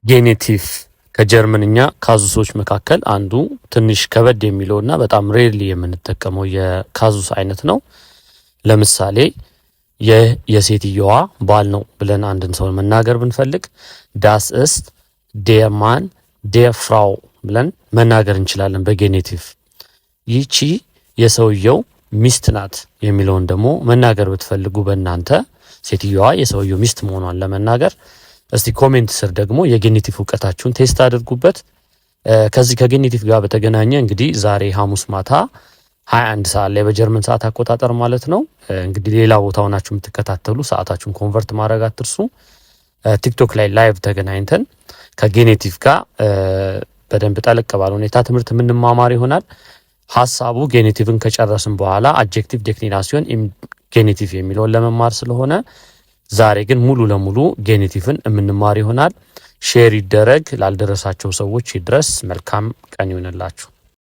ጌኔቲቭ ከጀርመንኛ ካዙሶች መካከል አንዱ ትንሽ ከበድ የሚለውና በጣም ሬርሊ የምንጠቀመው የካዙስ አይነት ነው። ለምሳሌ የሴትየዋ ባል ነው ብለን አንድን ሰው መናገር ብንፈልግ ዳስ እስት ዴር ማን ዴር ፍራው ብለን መናገር እንችላለን በጌኔቲቭ። ይቺ የሰውየው ሚስት ናት የሚለውን ደግሞ መናገር ብትፈልጉ በእናንተ ሴትየዋ የሰውየው ሚስት መሆኗን ለመናገር እስቲ ኮሜንት ስር ደግሞ የጌኔቲቭ እውቀታችሁን ቴስት አድርጉበት። ከዚህ ከጌኔቲቭ ጋር በተገናኘ እንግዲህ ዛሬ ሐሙስ ማታ 21 ሰዓት ላይ በጀርመን ሰዓት አቆጣጠር ማለት ነው። እንግዲህ ሌላ ቦታ ሆናችሁ የምትከታተሉ ሰዓታችሁን ኮንቨርት ማድረግ አትርሱ። ቲክቶክ ላይ ላይቭ ተገናኝተን ከጌኔቲቭ ጋር በደንብ ጠለቅ ባለ ሁኔታ ትምህርት የምንማማር ይሆናል። ሐሳቡ ጌኔቲቭን ከጨረስን በኋላ አድጀክቲቭ ዴክሊናሲዮን ጌኔቲቭ የሚለውን ለመማር ስለሆነ ዛሬ ግን ሙሉ ለሙሉ ጌኔቲቭን የምንማር ይሆናል። ሼር ይደረግ፣ ላልደረሳቸው ሰዎች ይድረስ። መልካም ቀን ይሁንላችሁ።